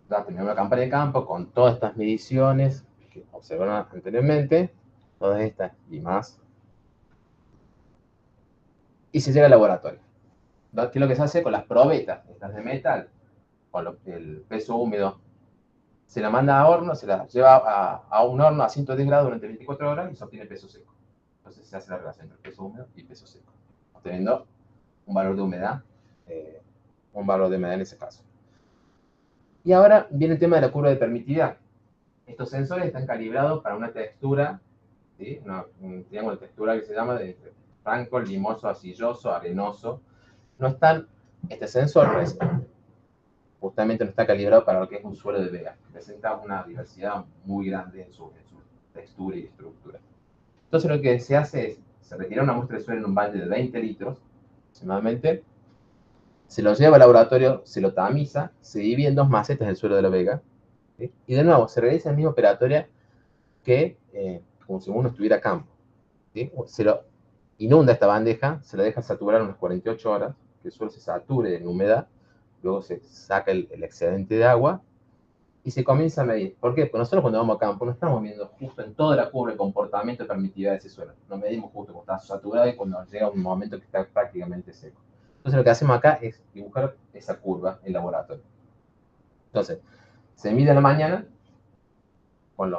Ya tenemos una campaña de campo con todas estas mediciones que observaron anteriormente, todas estas y más. Y se llega al laboratorio. ¿Qué es lo que se hace con las probetas? Estas de metal, con el peso húmedo, se la manda a horno, se la lleva a un horno a 110 grados durante 24 horas y se obtiene peso seco. Entonces se hace la relación entre peso húmedo y peso seco, obteniendo un valor de humedad, en ese caso. Y ahora viene el tema de la curva de permitividad. Estos sensores están calibrados para una textura, ¿sí? Un triángulo de textura que se llama de franco, limoso, arcilloso, arenoso. No están, este sensor pues, justamente no está calibrado para lo que es un suelo de vega. Presenta una diversidad muy grande en su textura y estructura. Entonces lo que se hace es, se retira una muestra de suelo en un balde de 20 litros, aproximadamente, se lo lleva al laboratorio, se lo tamiza, se divide en 2 macetas del suelo de La Vega, ¿sí? Y de nuevo, se realiza la misma operatoria que como si uno estuviera a campo, ¿sí? Se lo inunda esta bandeja, se la deja saturar unas 48 horas, que el suelo se sature en humedad, luego se saca el excedente de agua y se comienza a medir. ¿Por qué? Porque nosotros cuando vamos a campo no estamos viendo justo en toda la curva el comportamiento de permitividad de ese suelo. No medimos justo cuando está saturado y cuando llega un momento que está prácticamente seco. Entonces lo que hacemos acá es dibujar esa curva en laboratorio. Entonces, se mide en la mañana con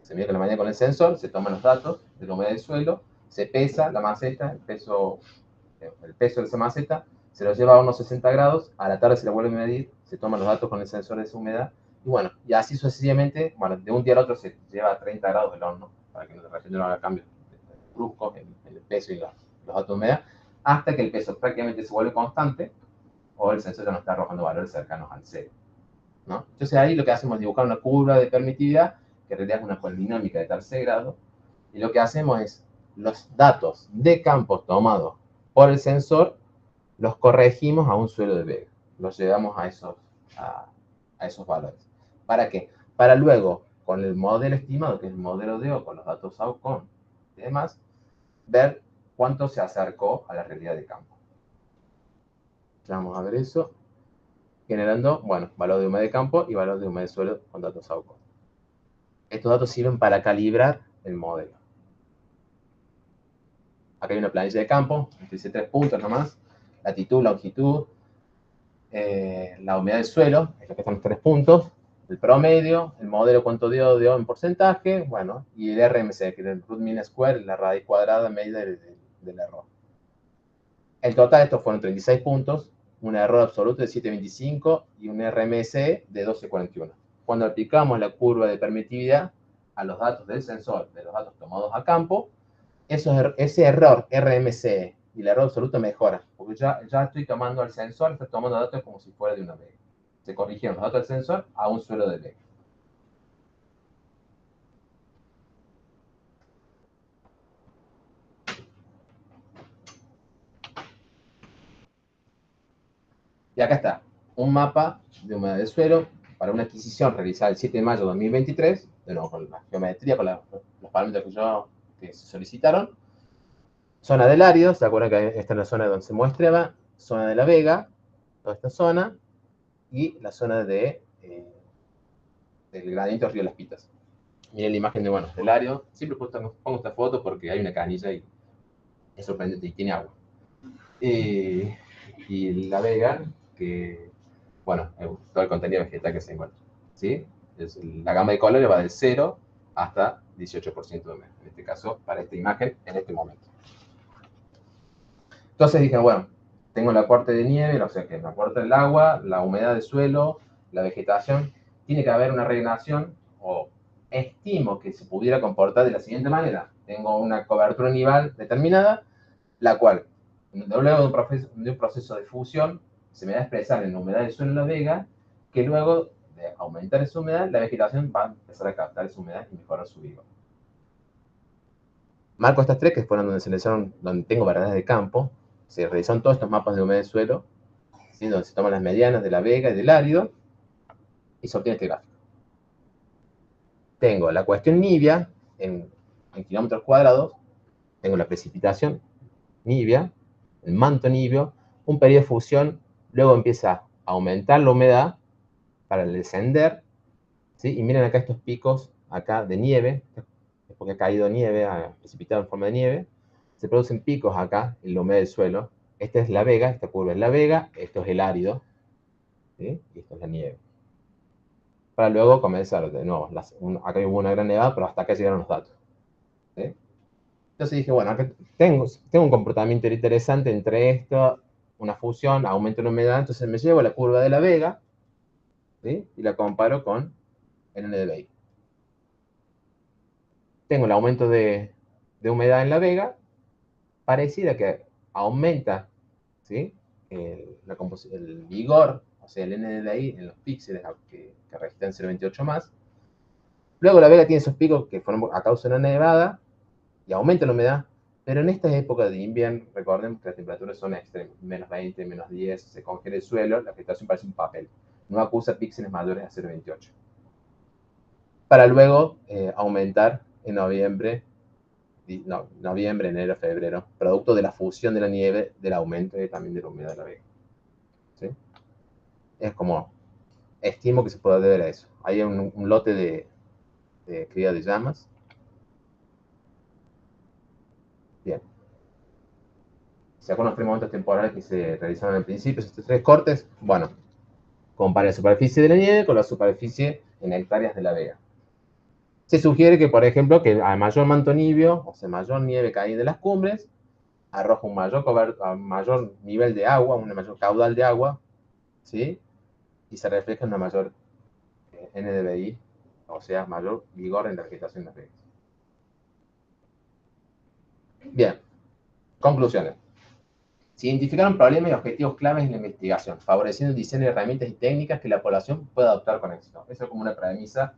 se mide en la mañana con el sensor, se toman los datos de la humedad del suelo, se pesa la maceta, el peso de esa maceta, se lo lleva a unos 60 grados, a la tarde se lo vuelve a medir, se toman los datos con el sensor de esa humedad, y bueno, y así sucesivamente, bueno, de un día al otro se lleva a 30 grados el horno, para que no de repente no haga cambios bruscos en el peso y los datos de humedad, hasta que el peso prácticamente se vuelve constante, o el sensor ya no está arrojando valores cercanos al cero, ¿no? Entonces ahí lo que hacemos es dibujar una curva de permitividad, que en realidad es una polinomica de tercer grado, y lo que hacemos es los datos de campos tomados por el sensor los corregimos a un suelo de Vega. Los llevamos a esos valores. ¿Para qué? Para luego, con el modelo estimado, que es el modelo de O, con los datos AUCON y demás, ver cuánto se acercó a la realidad de campo. Vamos a ver eso. Generando, bueno, valor de humedad de campo y valor de humedad de suelo con datos AUCON. Estos datos sirven para calibrar el modelo. Acá hay una planilla de campo, dice 3 puntos nomás. Latitud, longitud, la humedad del suelo, es lo que están los 3 puntos, el promedio, el modelo cuánto dio en porcentaje, bueno, y el RMC, que es el root mean square, la raíz cuadrada medida del error. El total de estos fueron 36 puntos, un error absoluto de 7.25 y un RMC de 12.41. Cuando aplicamos la curva de permitividad a los datos del sensor, de los datos tomados a campo, ese error RMC y el error absoluto mejora, porque ya estoy tomando al sensor, estoy tomando datos como si fuera de una vega. Se corrigieron los datos del sensor a un suelo de vega. Y acá está, un mapa de humedad del suelo para una adquisición realizada el 7 de mayo de 2023, de nuevo con la geometría, con los parámetros que se solicitaron. Zona del árido, ¿se acuerdan que esta es la zona donde se muestra? Zona de la Vega, toda esta zona, y la zona del gradiente del río Las Pitas. Miren la imagen del árido. Siempre pongo esta foto porque hay una canilla y es sorprendente y tiene agua. Y la Vega, que, bueno, todo el contenido vegetal que se encuentra. ¿Sí? La gama de colores va del 0 hasta 18% de humedad. En este caso, para esta imagen, en este momento. Entonces dije, bueno, tengo el aporte de nieve, o sea que el aporte del agua, la humedad del suelo, la vegetación. Tiene que haber una regulación, o estimo que se pudiera comportar de la siguiente manera. Tengo una cobertura nival determinada, la cual, luego de un proceso de fusión, se me va a expresar en la humedad del suelo en La Vega, que luego de aumentar esa humedad, la vegetación va a empezar a captar esa humedad y mejorar su vigor. Marco estas 3, que fueron donde seleccionaron, donde tengo variedades de campo. Se realizaron todos estos mapas de humedad del suelo, ¿sí? Donde se toman las medianas de La Vega y del árido, y se obtiene este gráfico. Tengo la cuestión nibia en kilómetros cuadrados, tengo la precipitación nibia, el manto nibio, un periodo de fusión, luego empieza a aumentar la humedad para descender, ¿sí? Y miren acá estos picos acá de nieve, es porque ha caído nieve, ha precipitado en forma de nieve, se producen picos acá en la humedad del suelo. Esta es La Vega, esta curva es La Vega, esto es el árido, ¿sí? Y esto es la nieve. Para luego comenzar de nuevo, acá hubo una gran nevada, pero hasta acá llegaron los datos, ¿sí? Entonces dije, bueno, acá tengo un comportamiento interesante entre esto, una fusión, aumento de la humedad, entonces me llevo a la curva de La Vega, ¿sí? Y la comparo con el N de Bay. Tengo el aumento de humedad en La Vega, pareciera que aumenta, ¿sí? El vigor, o sea, el N de ahí en los píxeles que registran 0.28 más. Luego La Vega tiene esos picos que fueron a causa de una nevada y aumenta la humedad, Pero en esta época de invierno, recordemos que las temperaturas son extremas, menos 20, menos 10, se congela el suelo, la vegetación parece un papel. No acusa píxeles mayores a 0,28. Para luego aumentar en noviembre, enero, febrero, producto de la fusión de la nieve, del aumento y también de la humedad de la vega. ¿Sí? Es como, estimo que se puede deber a eso. Hay un lote de cría de llamas. Bien. ¿Se acuerdan los 3 momentos temporales que se realizaron al principio? Estos 3 cortes, bueno, compare la superficie de la nieve con la superficie en hectáreas de la vega. Se sugiere que, por ejemplo, que a mayor manto nibio, o sea, mayor nieve caída de las cumbres, arroja un mayor nivel de agua, un mayor caudal de agua, ¿sí? Y se refleja en una mayor NDVI, o sea, mayor vigor en la vegetación de las vegas. Bien, conclusiones. Se identificaron problemas y objetivos claves en la investigación, favoreciendo el diseño de herramientas y técnicas que la población pueda adoptar con éxito. Eso es como una premisa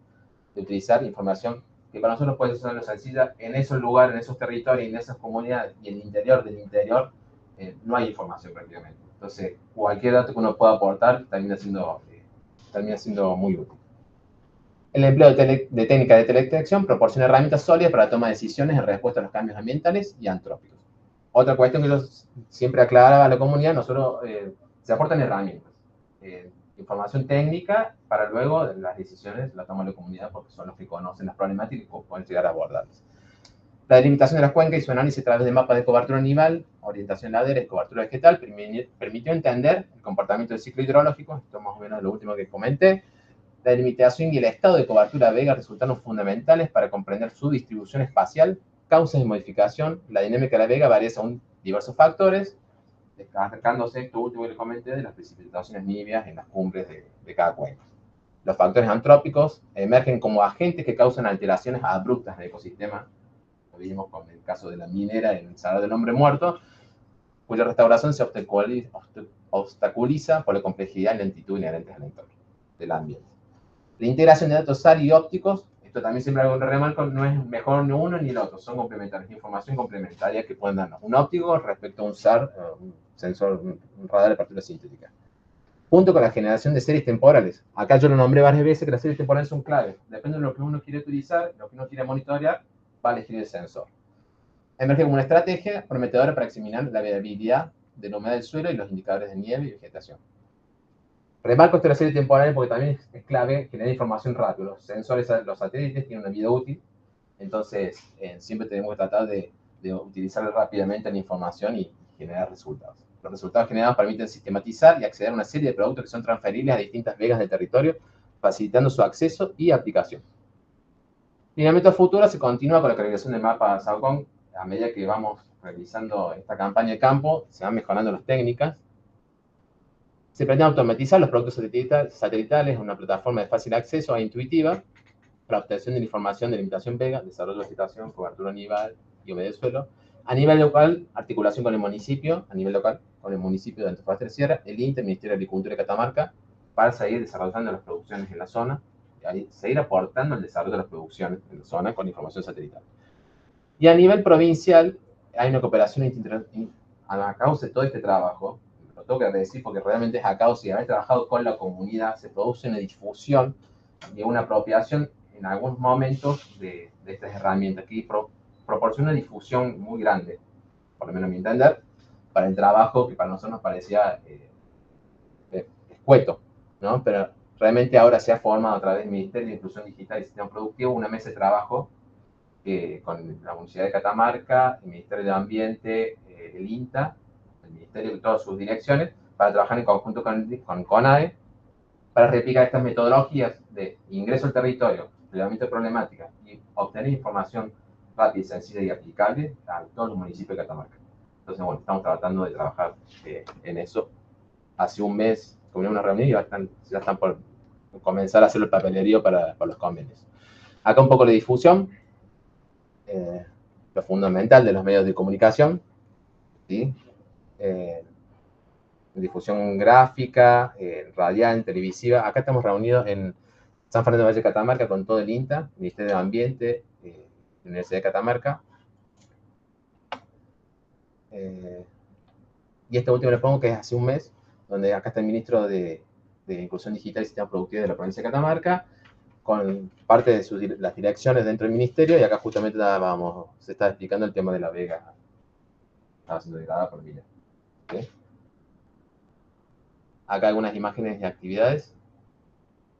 de utilizar información que para nosotros puede ser sencilla. En esos lugares, en esos territorios, en esas comunidades y en el interior del interior, no hay información prácticamente. Entonces, cualquier dato que uno pueda aportar termina siendo muy útil. El empleo de técnicas de teledetección proporciona herramientas sólidas para la toma de decisiones en respuesta a los cambios ambientales y antrópicos. Otra cuestión que yo siempre aclaraba a la comunidad, nosotros se aportan herramientas, información técnica para luego las decisiones las toma la comunidad porque son los que conocen las problemáticas y pueden llegar a abordarlas. La delimitación de las cuencas y su análisis a través de mapas de cobertura animal, orientación ladera y cobertura vegetal permitió entender el comportamiento del ciclo hidrológico, esto es más o menos lo último que comenté. La delimitación y el estado de cobertura vega resultaron fundamentales para comprender su distribución espacial, causas de modificación, la dinámica de la vega varía según diversos factores, destacándose esto último que les comenté de las precipitaciones niveas en las cumbres de cada cuenca. Los factores antrópicos emergen como agentes que causan alteraciones abruptas en el ecosistema, lo vimos con el caso de la minera en el Salar del Hombre Muerto, cuya restauración se obstaculiza por la complejidad y lentitud inherentes al entorno del ambiente. La integración de datos SAR y ópticos, esto también siempre hago un remarco, no es mejor ni uno ni el otro, son complementarios, información complementaria que pueden darnos un óptico respecto a un SAR, un sensor, un radar de partículas sintéticas. Junto con la generación de series temporales. Acá yo lo nombré varias veces que las series temporales son claves. Depende de lo que uno quiere utilizar, lo que uno quiere monitorear, va a elegir el sensor. Emerge como una estrategia prometedora para examinar la variabilidad de la humedad del suelo y los indicadores de nieve y vegetación. Remarco esta serie temporal porque también es clave generar información rápido. Los sensores, los satélites tienen una vida útil, entonces siempre tenemos que tratar de utilizar rápidamente la información y generar resultados. Los resultados generados permiten sistematizar y acceder a una serie de productos que son transferibles a distintas vegas del territorio, facilitando su acceso y aplicación. Lineamiento futuro se continúa con la creación del mapa SAOCON. A medida que vamos realizando esta campaña de campo, se van mejorando las técnicas. Se pretende automatizar los productos satelitales en una plataforma de fácil acceso e intuitiva para obtención de la información de limitación vega, desarrollo de vegetación, cobertura nival y humedad del suelo. A nivel local, articulación con el municipio, a nivel local, con el municipio de Antofagasta de Sierra, el INTE, el Ministerio de Agricultura y Catamarca, para seguir desarrollando las producciones en la zona, y seguir aportando el desarrollo de las producciones en la zona con información satelital. Y a nivel provincial, hay una cooperación a causa de todo este trabajo, lo tengo que decir porque realmente es a causa de haber trabajado con la comunidad, se produce una difusión y una apropiación en algunos momentos de estas herramientas que proporciona una difusión muy grande, por lo menos a mi entender, para el trabajo que para nosotros nos parecía escueto, ¿no? Pero realmente ahora se ha formado a través del Ministerio de Inclusión Digital y Sistema Productivo una mesa de trabajo con la Universidad de Catamarca, el Ministerio de Ambiente, el INTA, el Ministerio de todas sus direcciones, para trabajar en conjunto con CONADE, para replicar estas metodologías de ingreso al territorio, relevamiento de problemáticas y obtener información rápida, sencilla y aplicable a todos los municipios de Catamarca. Entonces, bueno, estamos tratando de trabajar en eso. Hace un mes tuvimos una reunión y ya están por comenzar a hacer el papelerío para los convenios. Acá un poco de difusión, lo fundamental de los medios de comunicación, ¿sí? Difusión gráfica, radial, televisiva. Acá estamos reunidos en San Fernando de Valle, Catamarca, con todo el INTA, Ministerio de Ambiente, Universidad de Catamarca. Y este último le pongo que es hace un mes, donde acá está el ministro de Inclusión Digital y Sistema Productivo de la provincia de Catamarca, con parte de las direcciones dentro del ministerio, y acá justamente se está explicando el tema de la vega. Estaba siendo degradada por Villa. ¿Sí? Acá algunas imágenes de actividades,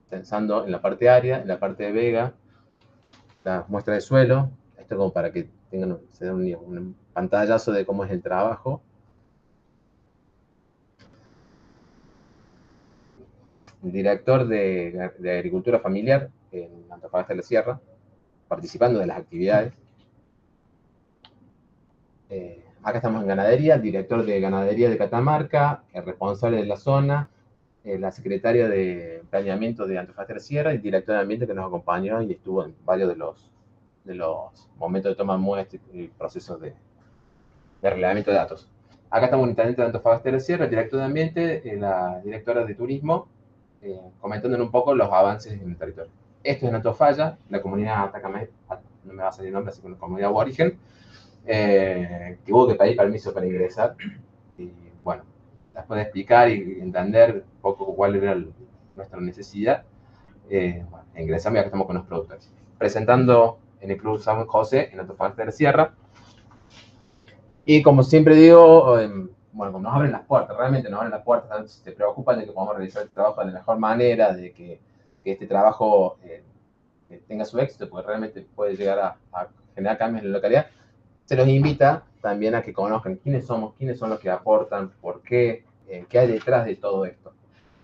pensando en la parte área, en la parte de vega, la muestra de suelo, esto como para que se den un pantallazo de cómo es el trabajo. El director de Agricultura Familiar en Antofagasta de la Sierra, participando de las actividades. Acá estamos en Ganadería, el director de Ganadería de Catamarca, el responsable de la zona, la secretaria de Planeamiento de Antofagasta de la Sierra y el director de Ambiente que nos acompañó y estuvo en varios de los momentos de toma de muestras y procesos de relevamiento de datos. Acá estamos en el intendente de Antofagasta de la Sierra, el director de Ambiente, la directora de Turismo, comentando un poco los avances en el territorio. Esto es en Antofalla, la comunidad Atacamé, no me va a salir el nombre, así que una comunidad aborigen, que hubo que pedir permiso para ingresar. Y bueno, después de explicar y entender un poco cuál era nuestra necesidad, bueno, ingresamos y acá estamos con los productores. Presentando en el Club San José, en Antofagasta de la Sierra. Y como siempre digo, bueno, como nos abren las puertas, realmente nos abren las puertas, se preocupan de que podamos realizar el trabajo de la mejor manera, de que este trabajo tenga su éxito, porque realmente puede llegar a generar cambios en la localidad. Se los invita también a que conozcan quiénes somos, quiénes son los que aportan, por qué hay detrás de todo esto.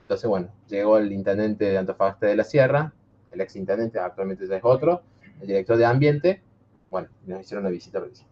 Entonces, bueno, llegó el intendente de Antofagasta de la Sierra, el ex intendente, actualmente ya es otro, el director de Ambiente, bueno, nos hicieron una visita precisa.